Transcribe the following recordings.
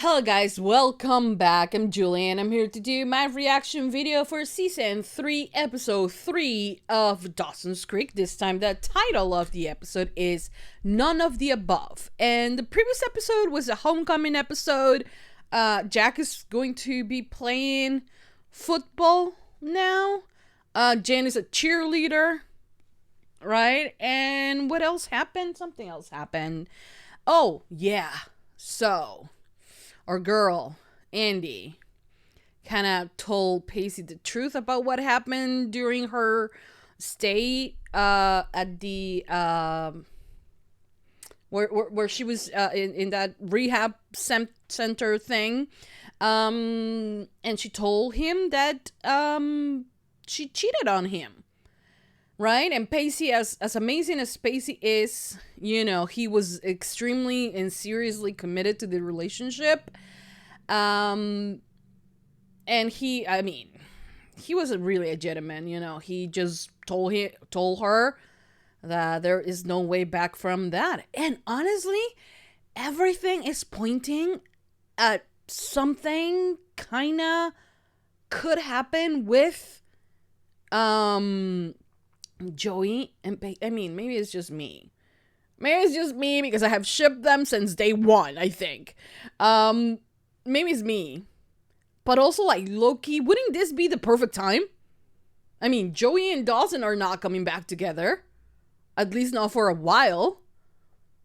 Hello guys, welcome back. I'm Julie and I'm here to do my reaction video for Season 3, Episode 3 of Dawson's Creek. This time the title of the episode is None of the Above. And the previous episode was a homecoming episode. Jack is going to be playing football now. Jen is a cheerleader, right? And what else happened? Something else happened. Oh, yeah. So our girl, Andy, kind of told Pacey the truth about what happened during her stay at the where she was in that rehab center thing, and she told him that she cheated on him, right? And Pacey, as amazing as Pacey is, you know, he was extremely and seriously committed to the relationship. And he was really a gentleman, you know. He just told her that there is no way back from that. And honestly, everything is pointing at something kind of could happen with Joey and maybe it's just me. Maybe it's just me because I have shipped them since day one, I think. Maybe it's me. But also, like, low-key, wouldn't this be the perfect time? I mean, Joey and Dawson are not coming back together. At least not for a while.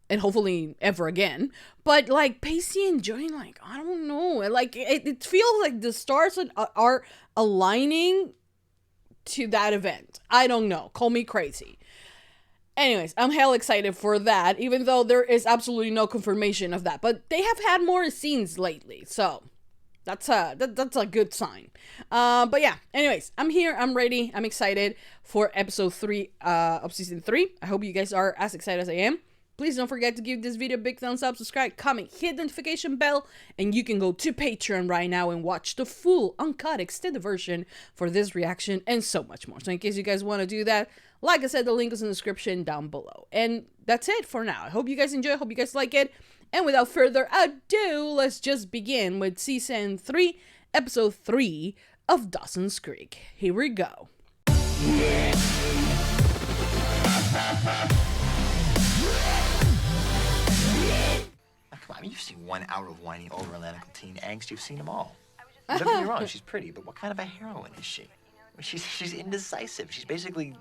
And hopefully ever again. But, like, Pacey and Joey, like, I don't know. Like, it feels like the stars are aligning to that event. I don't know. Call me crazy. Anyways, I'm hell excited for that, even though there is absolutely no confirmation of that. But they have had more scenes lately, so that's a good sign. But yeah, anyways, I'm here, I'm ready, I'm excited for episode 3 of season 3. I hope you guys are as excited as I am. Please don't forget to give this video a big thumbs up, subscribe, comment, hit the notification bell, and you can go to Patreon right now and watch the full, uncut, extended version for this reaction and so much more. So in case you guys want to do that, like I said, the link is in the description down below. And that's it for now. I hope you guys enjoy, I hope you guys like it. And without further ado, let's just begin with Season 3, Episode 3 of Dawson's Creek. Here we go. Come on, you've seen 1 hour of whiny over-Atlantic teen angst. You've seen them all. Don't get me wrong, she's pretty, but what kind of a heroine is she? She's indecisive. She's basically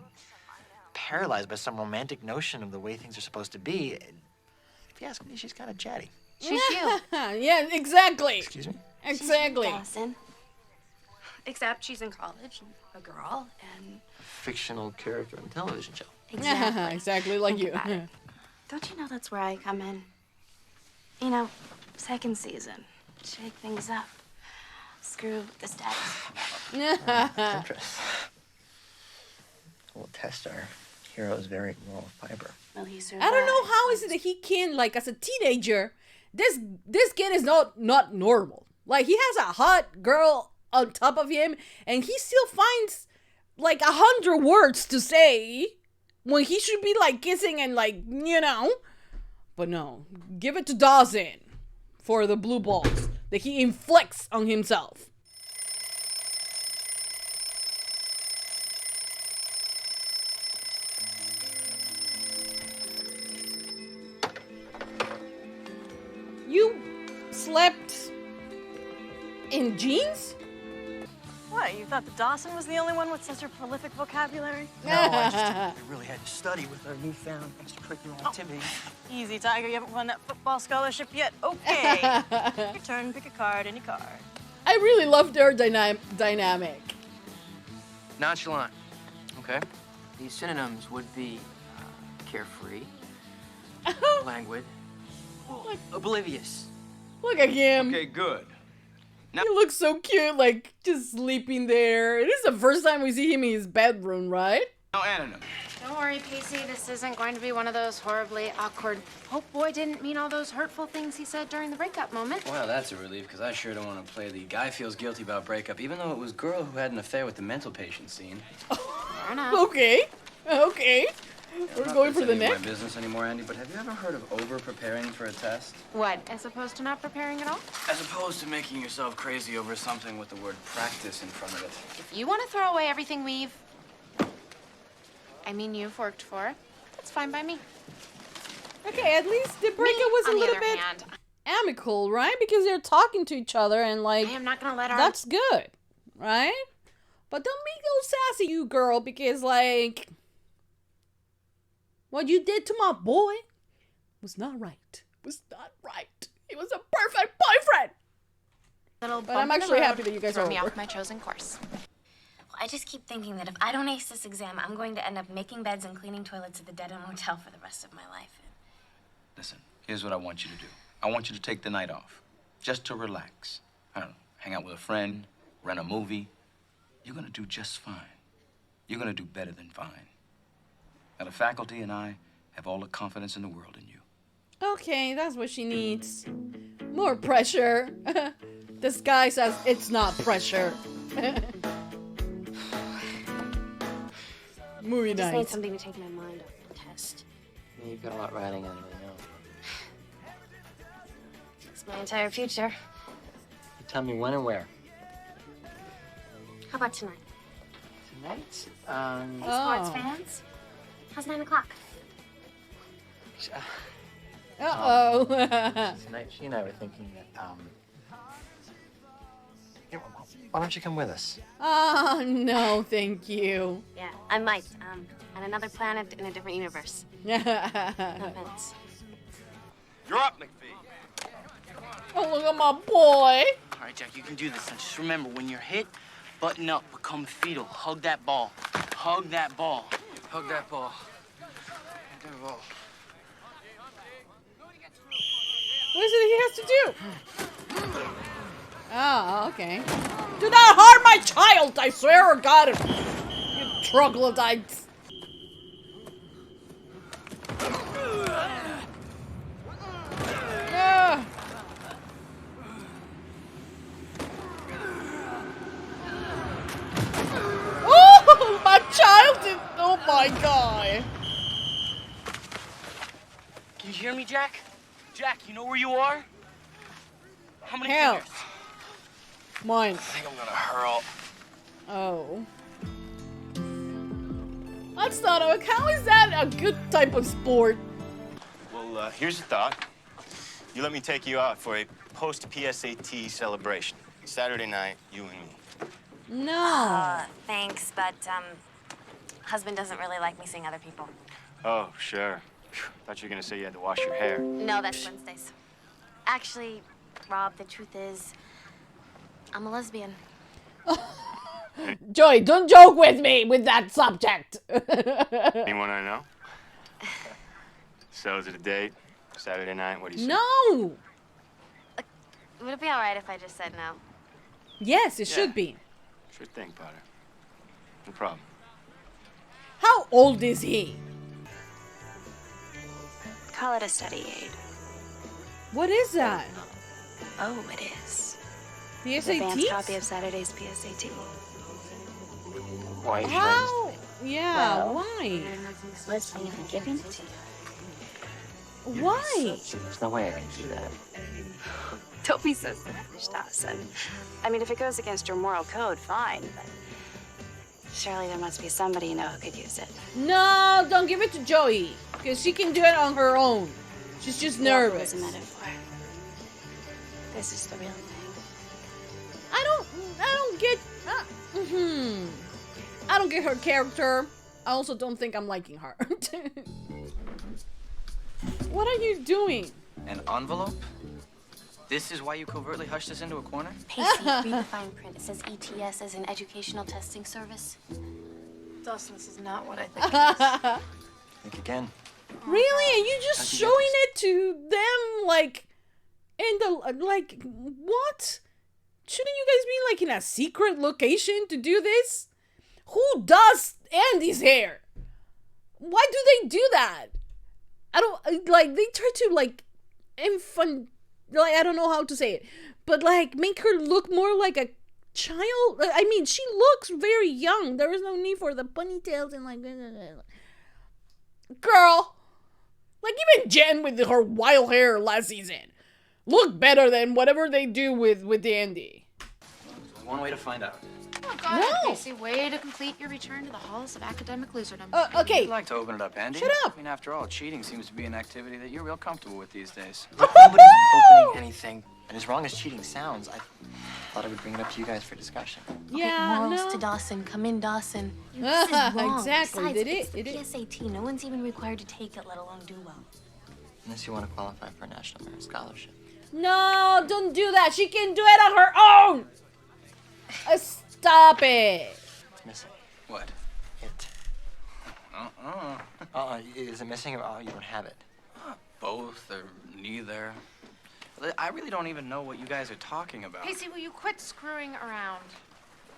paralyzed by some romantic notion of the way things are supposed to be. If you ask me, she's kind of chatty. She's you. Yeah, exactly. Excuse me? Exactly. She's Dawson. Except she's in college, a girl, and... Fictional character on a television show. Exactly. Exactly like Think you. about it. Don't you know that's where I come in? You know, second season. Shake things up. Screw the status. Interest. We'll test our hero's very moral fiber. Will he survive? I don't know how is it that he can, like, as a teenager, this kid is not normal. Like, he has a hot girl on top of him, and he still finds, like, 100 words to say when he should be, like, kissing and, like, you know. But no, give it to Dawson for the blue balls that he inflicts on himself. You slept in jeans? What, you thought that Dawson was the only one with such a prolific vocabulary? No, I really had to study with our newfound extracurricular activities. Easy, Tiger, you haven't won that football scholarship yet? Okay. Your turn, pick a card, any card. I really love their dynamic. Nonchalant. Okay. These synonyms would be carefree, languid, oblivious. Look at him. Okay, good. He looks so cute, like, just sleeping there. It is the first time we see him in his bedroom, right? No anonym. Don't worry, Pacey. This isn't going to be one of those horribly awkward, oh boy, didn't mean all those hurtful things he said during the breakup moment. Well, that's a relief, because I sure don't want to play the guy feels guilty about breakup, even though it was girl who had an affair with the mental patient scene. Fair enough. Okay. We're going for the Not neck? my business anymore, Andy, but have you ever heard of over-preparing for a test? What, as opposed to not preparing at all? As opposed to making yourself crazy over something with the word practice in front of it. If you want to throw away everything you've worked for, that's fine by me. Okay, at least the breakup was a On the little other bit hand, amicable, right? Because they're talking to each other and like I am not going to let our... that's good, right? But don't be so sassy, you girl, because like what you did to my boy was not right. Was not right. He was a perfect boyfriend. little But I'm bump in the actually road happy that you guys threw are me over. off my chosen course. Well, I just keep thinking that if I don't ace this exam, I'm going to end up making beds and cleaning toilets at the Dead End Motel for the rest of my life. Listen, here's what I want you to do. I want you to take the night off, just to relax. I don't know, hang out with a friend, rent a movie. You're gonna do just fine. You're gonna do better than fine. Now, the faculty and I have all the confidence in the world in you. Okay, that's what she needs. More pressure. This guy says it's not pressure. Movie Just need night. something to take my mind off the test. Yeah, you've got a lot riding on it, I know. It's my entire future. You tell me when and where. How about tonight? Tonight? Hey, Oh. sports fans. How's 9 o'clock? Uh-oh. Tonight, she and I were thinking that, yeah, why don't you come with us? Oh, no, thank you. Yeah, I might. On another planet in a different universe. No offense. You're up, McPhee. Oh, look at my boy. All right, Jack, you can do this. Now just remember, when you're hit, button up, become fetal. Hug that ball. Hug that ball. Hug that ball. Hug that ball. What is it he has to do? Oh, okay. Do not harm my child, I swear to God. You troglodytes. Ah. Oh, my child is... Oh, my God. Can you hear me, Jack? Jack, you know where you are? How many Help. fingers? Mine. I think I'm gonna hurl. Oh. That's not a... How is that a good type of sport? Well, here's a thought. You let me take you out for a post-PSAT celebration. Saturday night, you and me. No. Thanks, but, husband doesn't really like me seeing other people. Oh, sure. Thought you were gonna say you had to wash your hair. No, that's Wednesdays. Actually, Rob, the truth is, I'm a lesbian. Joy, don't joke with me with that subject. Anyone I know? So, is it a date? Saturday night? What do you say? No. Would it be all right if I just said no? Yes, it should be. Sure thing, Potter. No problem. How old is he? Call it a study aid. What is that? Oh, it is. The Advanced copy SATs? of Saturday's PSAT. Why? How? Yeah, Well, why? Listening and giving it to you. Why? There's no way I can do that. Don't be so selfish, Dawson. I mean, if it goes against your moral code, fine, but surely there must be somebody you know who could use it. No, don't give it to Joey. Because she can do it on her own. She's just nervous. It was a metaphor. This is the real thing. I don't get... I don't get her character. I also don't think I'm liking her. What are you doing? An envelope? This is why you covertly hushed us into a corner? Pacey, read the fine print. It says ETS as an educational testing service. Dawson, this is not what I think it is. Think again. Really? And you just How'd you get showing it to them, like, in the, like, what? Shouldn't you guys be, like, in a secret location to do this? Who does Andy's hair? Why do they do that? I don't, like, they try to, like, like, I don't know how to say it, but, like, make her look more like a child. I mean, she looks very young. There is no need for the ponytails and, like, Girl. Like, even Jen with her wild hair last season looked better than whatever they do with Andy. There's one way to find out. Oh, go ahead, No. Pacey. Way to complete your return to the halls of academic loserdom. Okay. I'd like to open it up, Andy. Shut up. I mean, after all, cheating seems to be an activity that you're real comfortable with these days. Look, nobody's opening anything. And as wrong as cheating sounds, I thought I would bring it up to you guys for discussion. Yeah, Morals no. to Dawson. Come in, Dawson. This is wrong. Exactly. Besides, Did it's it? the It is. PSAT. No one's even required to take it, let alone do well. Unless you want to qualify for a National Merit Scholarship. No, don't do that. She can do it on her own. Stop it. It's missing. What? It. Is it missing or you don't have it? Both or neither. I really don't even know what you guys are talking about. Pacey, will you quit screwing around?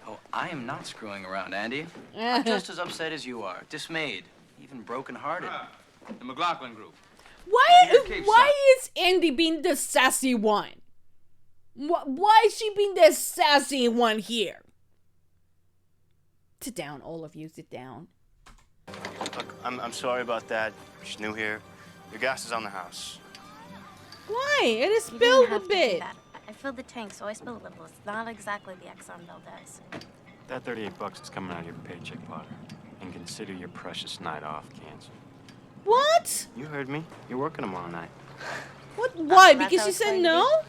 Oh, I am not screwing around, Andy. I'm just as upset as you are. Dismayed. Even brokenhearted. The McLaughlin Group. Why is Andy being the sassy one? Why is she being the sassy one here? Sit down, all of you. Sit down. Look, I'm sorry about that. She's new here. Your gas is on the house. Why? It is You didn't spilled a have to do bit. that. I filled the tank, so I spilled a little. It's not exactly the Exxon bill does. That $38 is coming out of your paycheck, Potter. And consider your precious night off canceled. What? You heard me. You're working tomorrow night. What? Why? That's Because how she it's said going to no?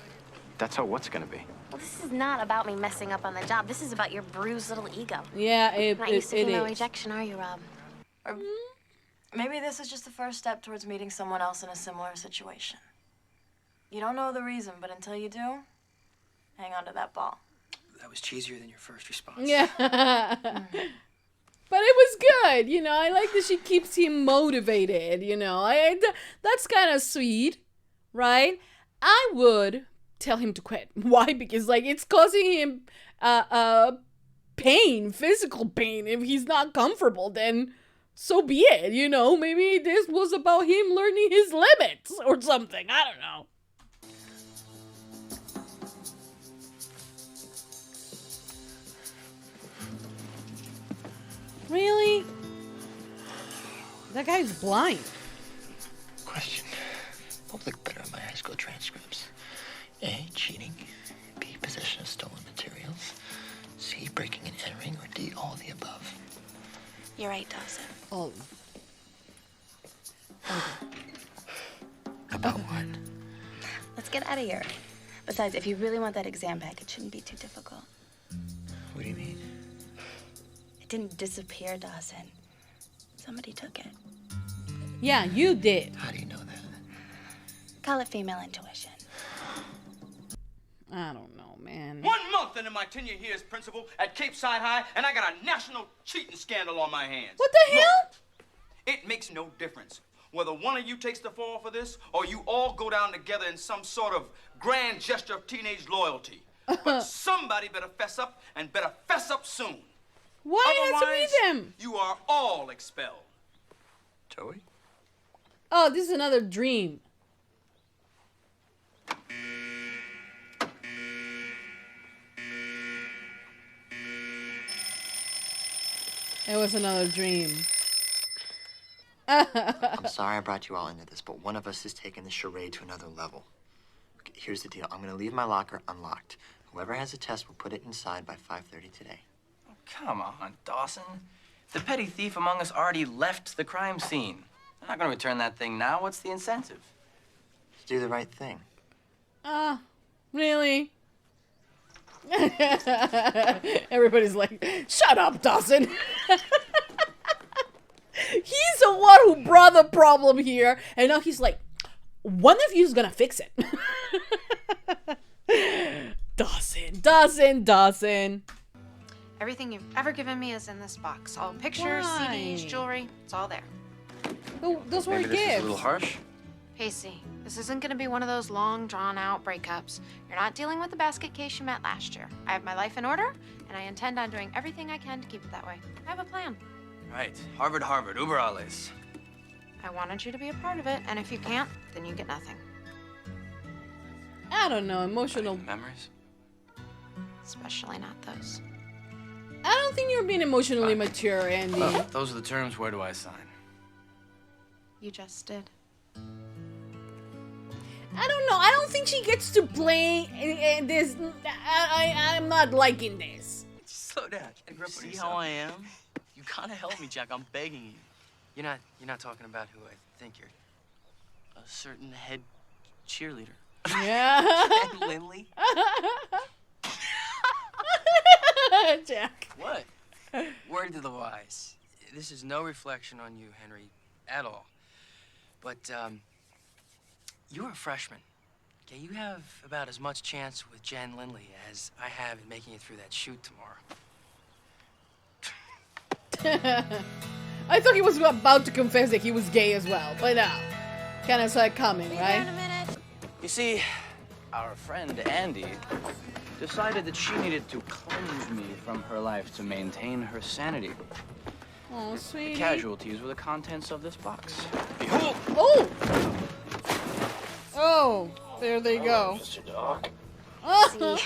That's how what's gonna be. Well, this is not about me messing up on the job. This is about your bruised little ego. Yeah, Not used to it female is. rejection, are you, Rob? Or maybe this is just the first step towards meeting someone else in a similar situation. You don't know the reason, but until you do, hang on to that ball. That was cheesier than your first response. Yeah. But it was good, you know. I like that she keeps him motivated, you know. That's kind of sweet, right? I would tell him to quit. Why? Because, like, it's causing him pain, physical pain. If he's not comfortable, then so be it, you know. Maybe this was about him learning his limits or something. I don't know. Really? That guy's blind. Question. What would look better in my high school transcripts? A, cheating. B, possession of stolen materials. C, breaking and entering. Or D, all of the above. You're right, Dawson. Oh. About what? Let's get out of here. Besides, if you really want that exam back, it shouldn't be too difficult. What do you mean? It didn't disappear, Dawson. Somebody took it. Yeah, you did. How do you know that? Call it female intuition. I don't know, man. 1 month into my tenure here as principal at Cape Side High, and I got a national cheating scandal on my hands. What the hell? It makes no difference whether one of you takes the fall for this or you all go down together in some sort of grand gesture of teenage loyalty. But somebody better fess up and better fess up soon. Why has to Otherwise, be them? you are all expelled. Joey? Oh, this is another dream. It was another dream. I'm sorry I brought you all into this, but one of us is taking the charade to another level. Okay, here's the deal. I'm going to leave my locker unlocked. Whoever has a test will put it inside by 5:30 today. Come on, Dawson. The petty thief among us already left the crime scene. I'm not gonna return that thing now. What's the incentive? To do the right thing. Really? Everybody's like, shut up, Dawson. He's the one who brought the problem here, and now he's like, one of you is gonna fix it. Dawson. Everything you've ever given me is in this box. All pictures, Why? CDs, jewelry, it's all there. Oh, those were Maybe this is a gifts. little harsh. Pacey, this isn't gonna be one of those long, drawn-out breakups. You're not dealing with the basket case you met last year. I have my life in order, and I intend on doing everything I can to keep it that way. I have a plan. Right. Harvard, uber alles. I wanted you to be a part of it, and if you can't, then you get nothing. I don't know, emotional. Memories? Especially not those. I don't think you're being emotionally mature, Andy. Well, those are the terms. Where do I sign? You just did. I don't know. I don't think she gets to play this. I'm not liking this. Slow down. See how I am? You gotta help me, Jack. I'm begging you. You're not talking about who I think you're. A certain head cheerleader. Yeah. And Lindley? Jack. What? Word to the wise. This is no reflection on you, Henry, at all. But, you're a freshman. Okay, you have about as much chance with Jen Lindley as I have in making it through that shoot tomorrow. I thought he was about to confess that he was gay as well, but no. Kind of saw it coming, right? You see, our friend Andy decided that she needed to cleanse me from her life to maintain her sanity. Oh, sweetie. The casualties were the contents of this box. Behold! Oh! Oh, there they go. Mr. Dog. Oh!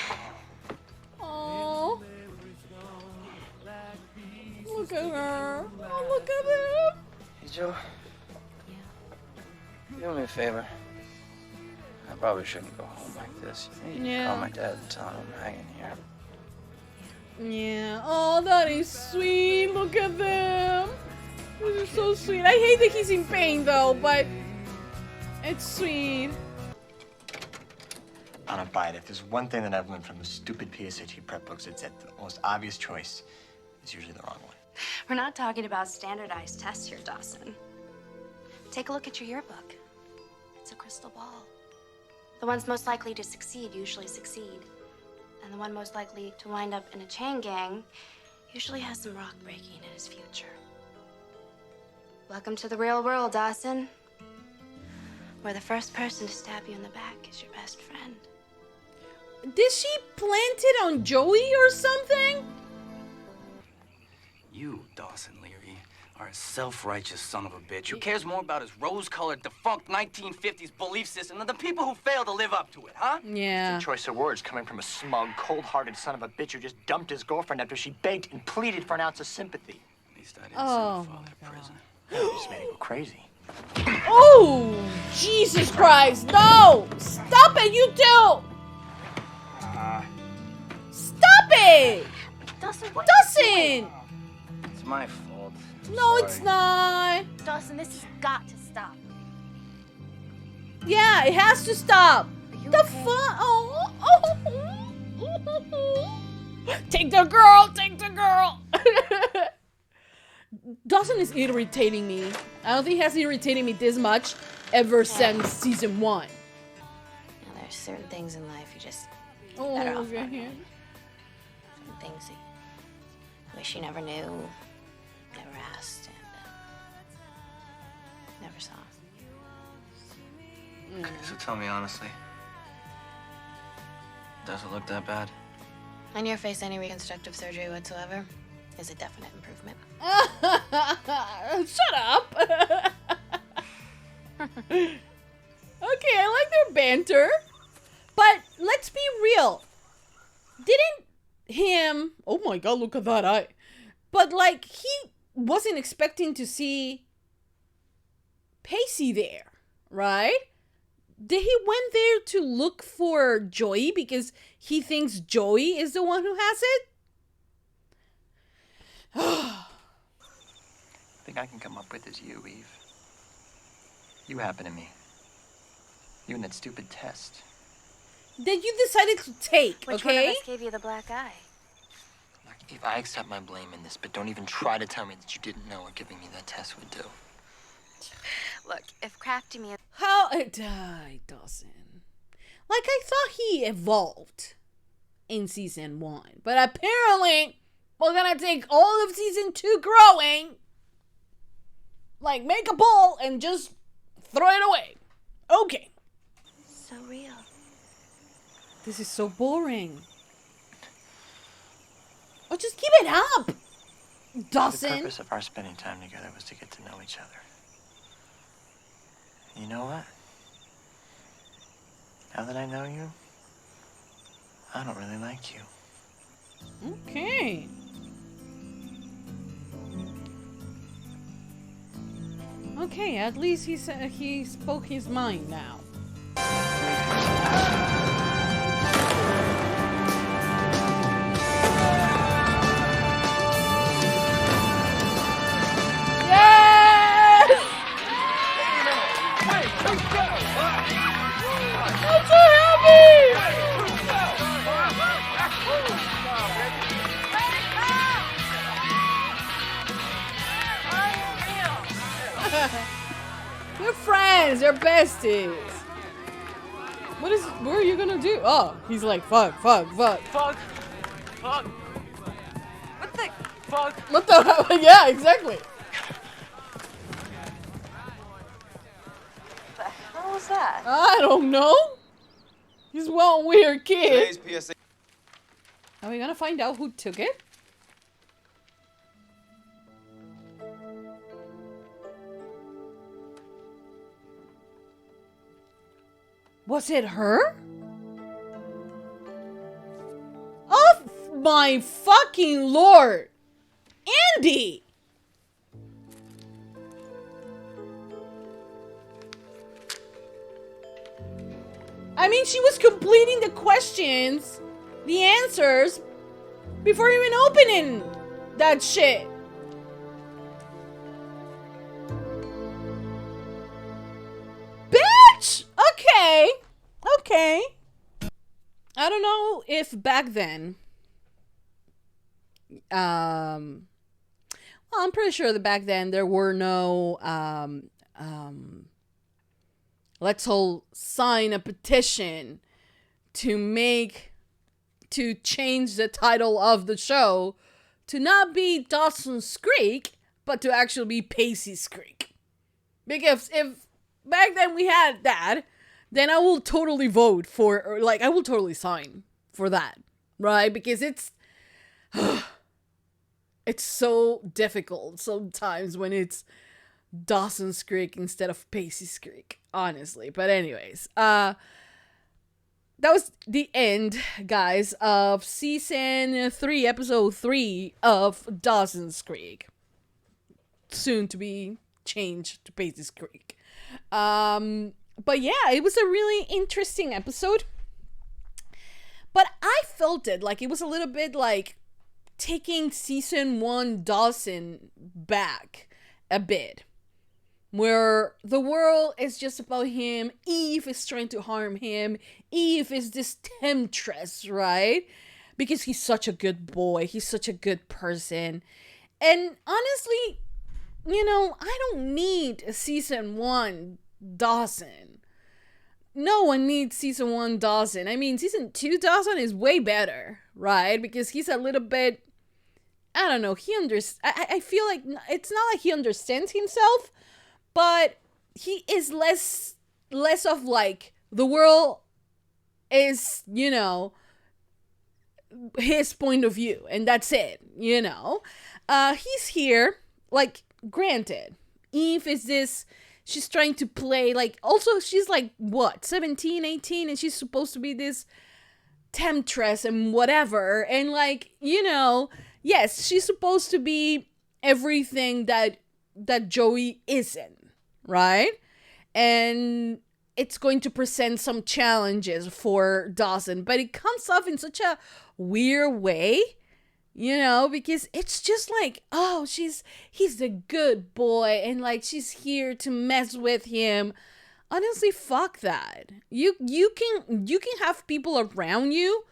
Oh! Look at her. Oh, look at him. Hey, Joe. Do me a favor. I probably shouldn't go home like this. You need to call my dad and tell him I'm hanging here. Yeah. Oh, that is sweet. Look at them. This is so sweet. I hate that he's in pain, though, but it's sweet. I don't buy it. If there's one thing that I've learned from the stupid PSAT prep books, it's that the most obvious choice is usually the wrong one. We're not talking about standardized tests here, Dawson. Take a look at your yearbook. It's a crystal ball. The ones most likely to succeed usually succeed. And the one most likely to wind up in a chain gang usually has some rock breaking in his future. Welcome to the real world, Dawson. Where the first person to stab you in the back is your best friend. Did she plant it on Joey or something? You, Dawson Leary, are a self-righteous son of a bitch who cares more about his rose-colored, defunct 1950s belief system than the people who fail to live up to it, huh? Yeah. It's a choice of words coming from a smug, cold-hearted son of a bitch who just dumped his girlfriend after she begged and pleaded for an ounce of sympathy. At least I didn't send her father to prison. You just made it go crazy. Oh, Jesus Christ. No. Stop it, you two. Stop it. Dawson, what? Dawson. It's my fault. No, it's not. Dawson, this has got to stop. Yeah, it has to stop. The okay? fuck? Oh. Take the girl. Take the girl. Dawson is irritating me. I don't think he has irritated me this much ever since season 1. Now, there's certain things in life you just Oh, better off over not here. knowing. Certain things you wish you never knew, never asked, and never saw. Okay, so tell me honestly. Does it look that bad? On your face, any reconstructive surgery whatsoever is a definite improvement. Shut up. Okay, I like their banter. But let's be real. Didn't him... Oh my god, look at that eye. But like, he wasn't expecting to see Pacey there, right? Did he went there to look for Joey because he thinks Joey is the one who has it? Thing I can come up with is you, Eve. You happen to me. You and that stupid test. That you decided to take, Which one okay? of us gave you the black eye? Look, Eve, I accept my blame in this, but don't even try to tell me that you didn't know what giving me that test would do. Look, if crafty me... How it died, Dawson. Like, I thought he evolved in season 1. But apparently, we're gonna take all of season 2 growing. Like, make a ball and just throw it away. Okay. So real. This is so boring. Oh, just keep it up, Dawson. The purpose of our spending time together was to get to know each other. You know what? Now that I know you, I don't really like you. Okay. Okay, at least he spoke his mind now. Yes! I'm so happy! They're friends, they're besties. What are you gonna do? Oh, he's like, fuck. Fuck. What the fuck? What the hell? Yeah, exactly. What the hell was that? I don't know. He's one weird kid. Today's PSA. Are we gonna find out who took it? Was it her? Oh my fucking lord! Andy! I mean, she was completing the questions, the answers, before even opening that shit. Bitch! Okay. I don't know if back then, well, I'm pretty sure that back then there were no, let's all sign a petition to change the title of the show to not be Dawson's Creek, but to actually be Pacey's Creek. Because if back then we had that, then I will totally vote for, or like, I will totally sign for that, right? Because it's so difficult sometimes when it's Dawson's Creek instead of Pacey's Creek, honestly. But anyways, that was the end, guys, of season 3, episode 3 of Dawson's Creek. Soon to be changed to Pacey's Creek. But yeah, it was a really interesting episode. But I felt it like it was a little bit like taking season 1 Dawson back a bit. Where the world is just about him. Eve is trying to harm him. Eve is this temptress, right? Because he's such a good boy. He's such a good person. And honestly, you know, I don't need a season 1 Dawson. No one needs season 1 Dawson. I mean, season 2 Dawson is way better, right? Because he's a little bit, I don't know, I feel like it's not like he understands himself, but he is less of like, the world is, you know, his point of view, and that's it, you know. He's here, like, granted, Eve is this, she's trying to play, like, also she's like, what, 17, 18, and she's supposed to be this temptress and whatever, and like, you know, yes, she's supposed to be everything that Joey isn't, right? And it's going to present some challenges for Dawson, but it comes off in such a weird way, you know, because it's just like, oh, he's the good boy, and like she's here to mess with him. Honestly, fuck that. You can have people around you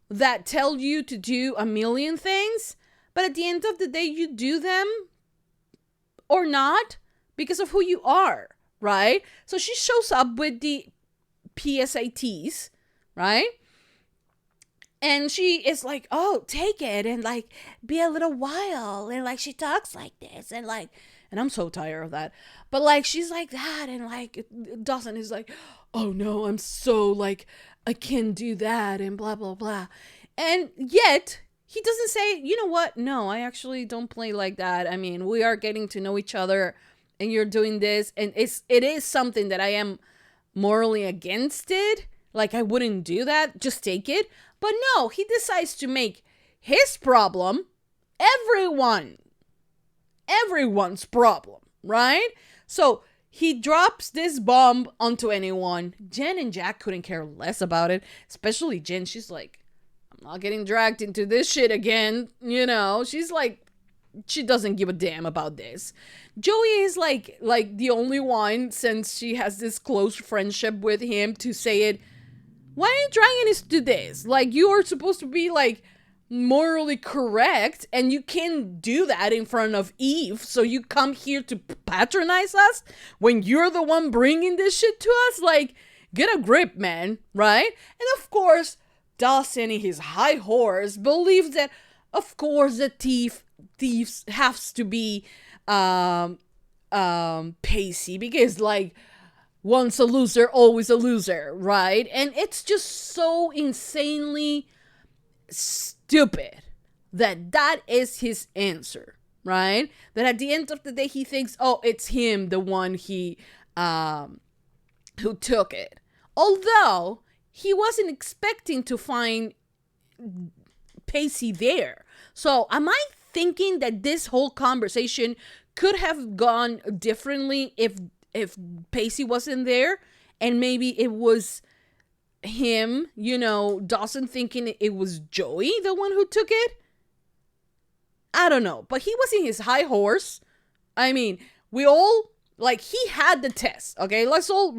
that tell you to do a million things, but at the end of the day, you do them or not because of who you are, right? So she shows up with the PSATs, right? And she is like, oh, take it and like be a little wild. And like she talks like this and like, and I'm so tired of that. But like she's like that, and like Dawson is like, oh no, I'm so like, I can't do that and blah blah blah. And yet he doesn't say, you know what? No, I actually don't play like that. I mean, we are getting to know each other and you're doing this, and it is something that I am morally against it. Like I wouldn't do that. Just take it. But no, he decides to make his problem everyone's problem, right? So he drops this bomb onto anyone. Jen and Jack couldn't care less about it, especially Jen. She's like, I'm not getting dragged into this shit again. You know, she's like, she doesn't give a damn about this. Joey is like the only one, since she has this close friendship with him, to say it. Why are you dragging us to this? Like, you are supposed to be like morally correct, and you can't do that in front of Eve. So you come here to patronize us when you're the one bringing this shit to us? Like, get a grip, man, right? And of course, Dawson, in his high horse, believes that, of course, the thieves has to be Pacey, because like, once a loser, always a loser, right? And it's just so insanely stupid that is his answer, right? That at the end of the day, he thinks, oh, it's him, the one who took it. Although he wasn't expecting to find Pacey there. So am I thinking that this whole conversation could have gone differently if Pacey wasn't there, and maybe it was him, you know, Dawson thinking it was Joey, the one who took it? I don't know, but he was in his high horse. I mean, we all, like, he had the test, okay? Let's all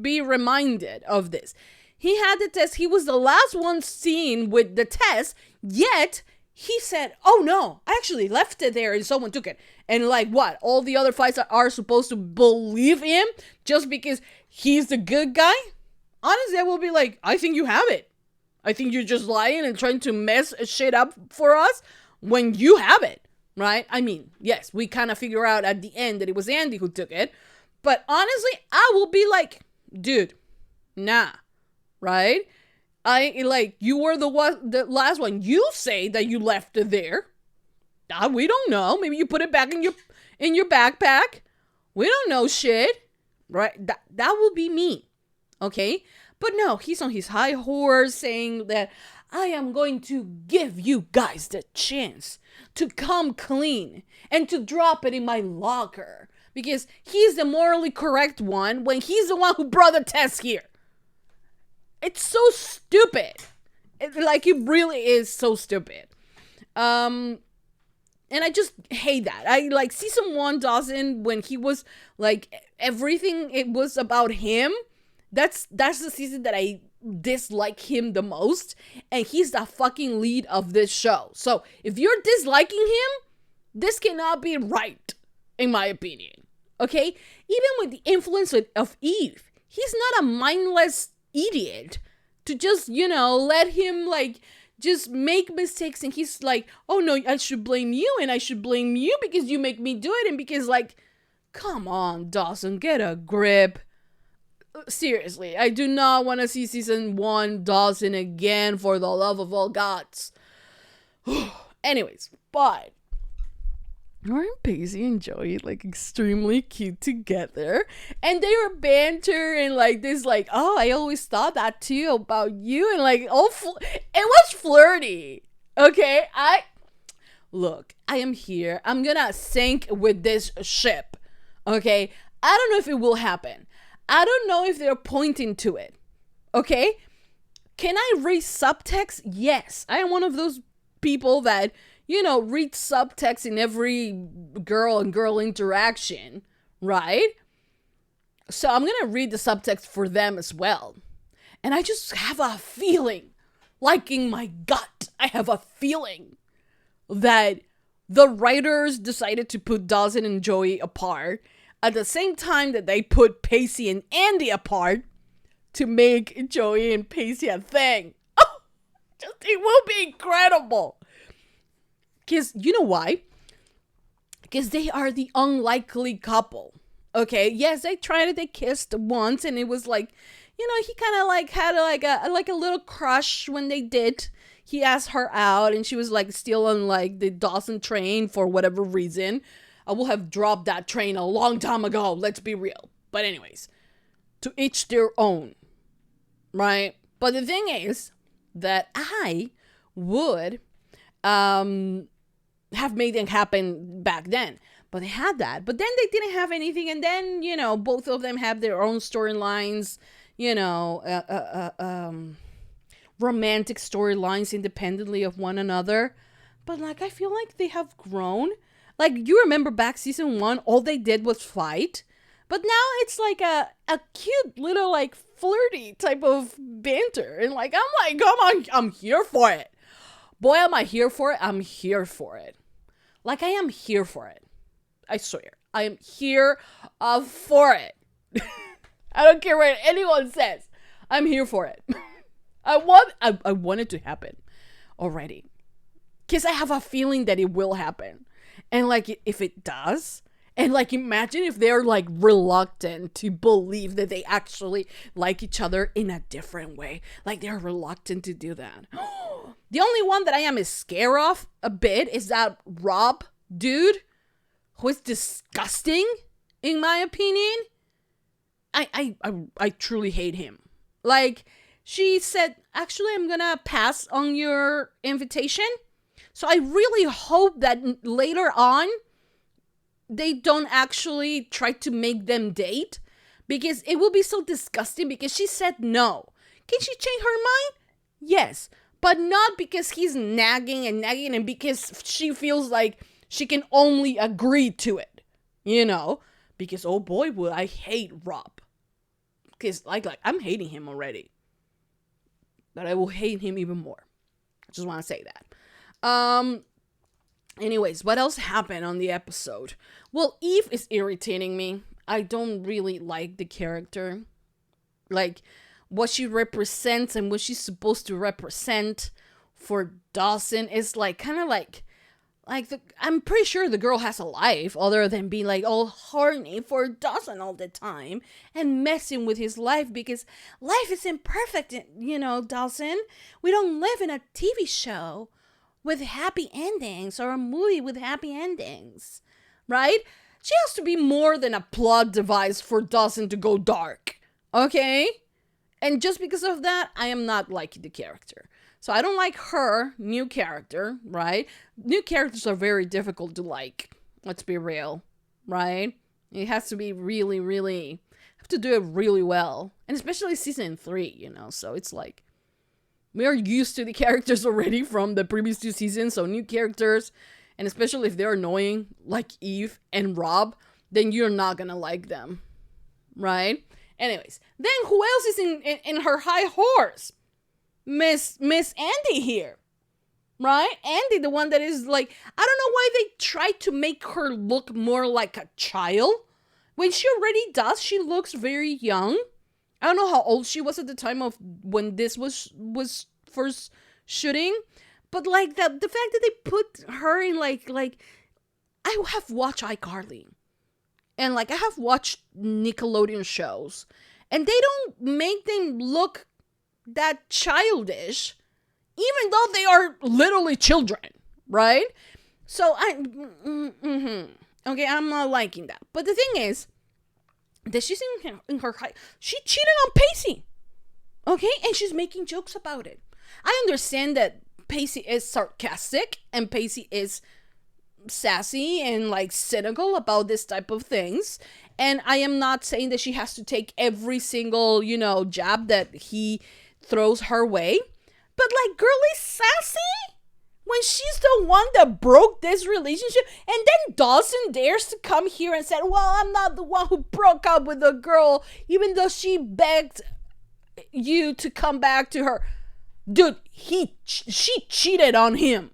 be reminded of this. He had the test. He was the last one seen with the test, yet he said, oh no, I actually left it there and someone took it. And like, what? All the other fights are supposed to believe him just because he's the good guy? Honestly, I will be like, I think you have it. I think you're just lying and trying to mess shit up for us when you have it, right? I mean, yes, we kind of figure out at the end that it was Andy who took it. But honestly, I will be like, dude, nah, right? You were the last one. You say that you left it there. We don't know. Maybe you put it back in your backpack. We don't know shit, right? That will be me, okay? But no, he's on his high horse saying that I am going to give you guys the chance to come clean and to drop it in my locker because he's the morally correct one when he's the one who brought the test here. It's so stupid. It really is so stupid. And I just hate that. I like season 1 Dawson, when he was like everything, it was about him. That's the season that I dislike him the most. And he's the fucking lead of this show. So if you're disliking him, this cannot be right, in my opinion. Okay? Even with the influence of Eve, he's not a mindless idiot to just, let him just make mistakes, and he's like, oh no, I should blame you, and I should blame you because you make me do it, and because come on, Dawson, get a grip. Seriously, I do not want to see season 1 Dawson again, for the love of all gods. Anyways, but aren't Pacey and Joey extremely cute together? And they were banter and this oh, I always thought that too about you, and it was flirty. Okay, look, I am here. I'm gonna sink with this ship. Okay, I don't know if it will happen. I don't know if they're pointing to it. Okay, can I read subtext? Yes, I am one of those people that read subtext in every girl and girl interaction, right? So I'm going to read the subtext for them as well. And I just have a feeling, in my gut, I have a feeling that the writers decided to put Dawson and Joey apart at the same time that they put Pacey and Andy apart to make Joey and Pacey a thing. Oh, it will be incredible. Because, you know why? Because they are the unlikely couple. Okay, yes, they kissed once, and it was he kind of had a little crush when they did. He asked her out, and she was still on the Dawson train for whatever reason. I will have dropped that train a long time ago, let's be real. But anyways, to each their own, right? But the thing is that I would have made it happen back then. But they had that. But then they didn't have anything. And then, you know, both of them have their own storylines, you know, romantic storylines independently of one another. But, like, I feel like they have grown. Like, you remember back season 1, all they did was fight. But now it's like a cute little, like, flirty type of banter. And, like, I'm like, come on, I'm here for it. Boy, am I here for it. I'm here for it. Like, I am here for it. I swear. I am here for it. I don't care what anyone says. I'm here for it. I want it to happen already. Because I have a feeling that it will happen. And, like, if it does, and, like, imagine if they're, like, reluctant to believe that they actually like each other in a different way. Like, they're reluctant to do that. The only one that I am scared of a bit is that Rob dude, who is disgusting, in my opinion. I truly hate him. Like, she said, actually, I'm gonna pass on your invitation. So I really hope that later on, they don't actually try to make them date. Because it will be so disgusting because she said no. Can she change her mind? Yes. But not because he's nagging and because she feels like she can only agree to it. You know? Because, oh boy, would I hate Rob. Because, like, I'm hating him already. But I will hate him even more. I just want to say that. Anyways, what else happened on the episode? Well, Eve is irritating me. I don't really like the character. Like, what she represents and what she's supposed to represent for Dawson is, like, kind of like I'm pretty sure the girl has a life other than being, like, all horny for Dawson all the time and messing with his life, because life is imperfect, you know, Dawson. We don't live in a TV show with happy endings or a movie with happy endings, right? She has to be more than a plot device for Dawson to go dark, okay? And just because of that, I am not liking the character. So I don't like her new character, right? New characters are very difficult to like. Let's be real, right? It has to be really, really, have to do it really well. And especially season 3, you know? So it's like, we are used to the characters already from the previous 2 seasons. So new characters, and especially if they're annoying, like Eve and Rob, then you're not gonna like them, right? Anyways, then who else is in her high horse? Miss Andy here, right? Andy, the one that is like, I don't know why they try to make her look more like a child when she already does. She looks very young. I don't know how old she was at the time of when this was first shooting, but like the fact that they put her in like I have watched iCarly, and like I have watched Nickelodeon shows, and they don't make them look that childish, even though they are literally children, right? So okay, I'm not liking that. But the thing is that she's in her high, she cheated on Pacey, okay, and she's making jokes about it. I understand that Pacey is sarcastic and Pacey is sassy and like cynical about this type of things, and I am not saying that she has to take every single, you know, jab that he throws her way, but like, girl is sassy when she's the one that broke this relationship, and then Dawson dares to come here and said, well, I'm not the one who broke up with the girl, even though she begged you to come back to her. Dude, she cheated on him.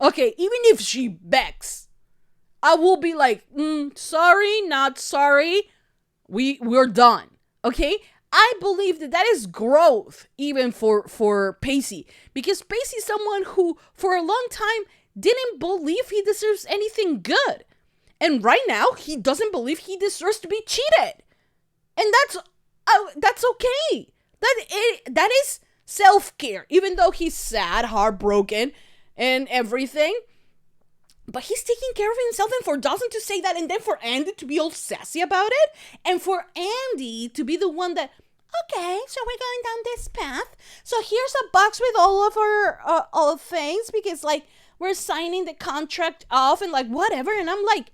Okay, even if she begs, I will be like, sorry, not sorry. We're done. Okay? I believe that is growth, even for Pacey. Because Pacey's someone who, for a long time, didn't believe he deserves anything good. And right now, he doesn't believe he deserves to be cheated. And that's okay. That is self-care. Even though he's sad, heartbroken, and everything. But he's taking care of himself, and for Dawson to say that, and then for Andy to be all sassy about it, and for Andy to be the one that, okay, so we're going down this path. So here's a box with all of our all things, because like we're signing the contract off and like whatever. And I'm like,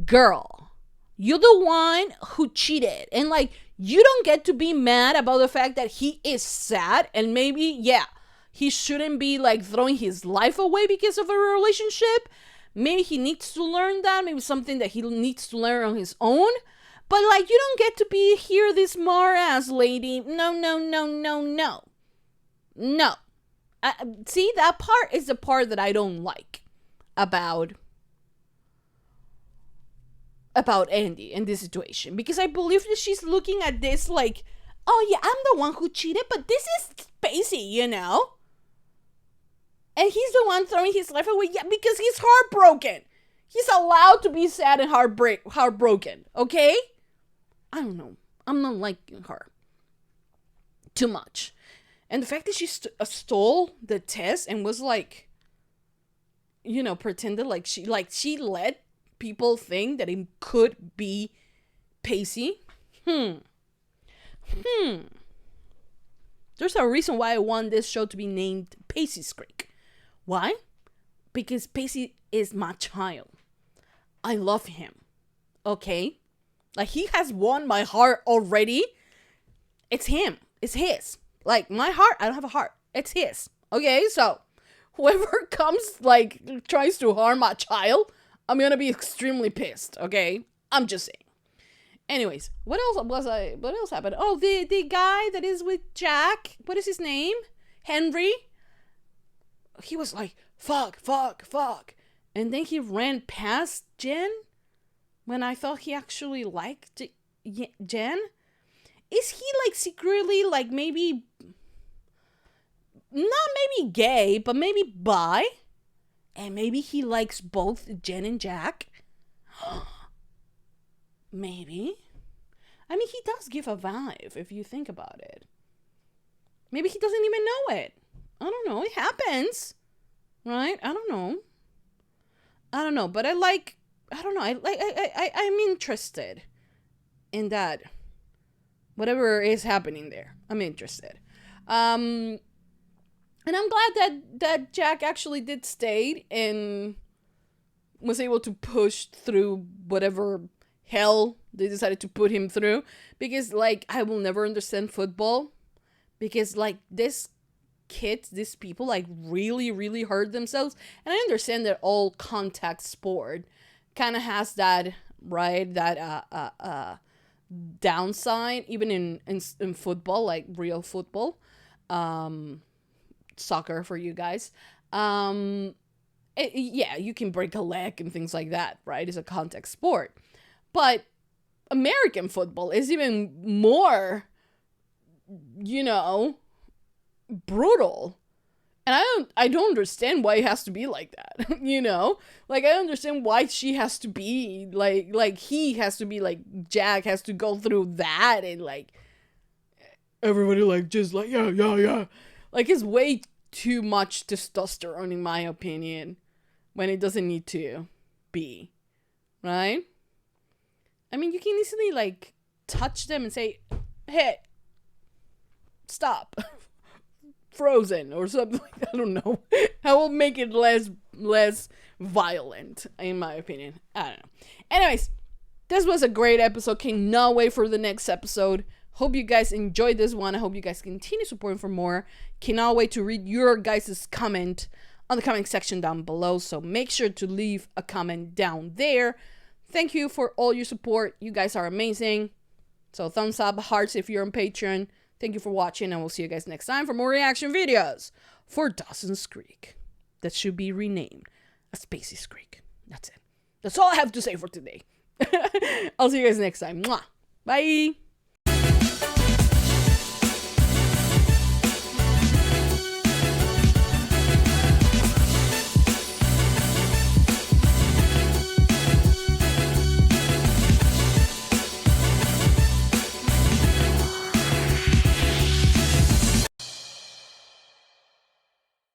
girl, you're the one who cheated. And like, you don't get to be mad about the fact that he is sad. And maybe, yeah, he shouldn't be like throwing his life away because of a relationship. Maybe he needs to learn that. Maybe something that he needs to learn on his own. But like, you don't get to be here this mar-ass lady. No. No. See, that part is the part that I don't like about Andy in this situation. Because I believe that she's looking at this like, oh yeah, I'm the one who cheated, but this is Pacey, you know? And he's the one throwing his life away. Yeah, because he's heartbroken. He's allowed to be sad and heartbroken, okay? I don't know. I'm not liking her too much. And the fact that she stole the test and was like, you know, pretended like she let people think that it could be Pacey. There's a reason why I want this show to be named Pacey's Creek. Why? Because Pacey is my child. I love him. Okay? Like, he has won my heart already. It's him. It's his. Like, my heart, I don't have a heart. It's his. Okay? So, whoever comes, like, tries to harm my child, I'm gonna be extremely pissed. Okay? I'm just saying. Anyways, what else happened? Oh, the guy that is with Jack. What is his name? Henry. He was like, fuck. And then he ran past Jen when I thought he actually liked Jen. Is he like secretly like maybe, not maybe gay, but maybe bi? And maybe he likes both Jen and Jack? Maybe. I mean, he does give a vibe if you think about it. Maybe he doesn't even know it. I don't know. It happens. Right? I don't know. But I'm interested in that. Whatever is happening there. I'm interested. And I'm glad that Jack actually did stay and was able to push through whatever hell they decided to put him through. Because, like, I will never understand football. Because, like, these people, like, really, really hurt themselves. And I understand that all contact sport kind of has that, right, that downside, even in football, like real football, soccer for you guys. Yeah, you can break a leg and things like that, right? It's a contact sport. But American football is even more, you know, brutal. And I don't understand why it has to be like that, you know? Like, I understand why she has to be, like he has to be, like, Jack has to go through that, and, like, everybody, like, just, like, yeah. Like, it's way too much testosterone, in my opinion, when it doesn't need to be, right? I mean, you can easily, like, touch them and say, hey, stop. Frozen or something like that. I don't know. I will make it less violent, in my opinion. I don't know. Anyways, this was a great episode. Cannot wait for the next episode. Hope you guys enjoyed this one. I hope you guys continue supporting for more. Cannot wait to read your guys' comment on the comment section down below. So make sure to leave a comment down there. Thank you for all your support. You guys are amazing. So thumbs up, hearts if you're on Patreon. Thank you for watching, and we'll see you guys next time for more reaction videos for Dawson's Creek. That should be renamed as Pacey's Creek. That's it. That's all I have to say for today. I'll see you guys next time. Mwah. Bye.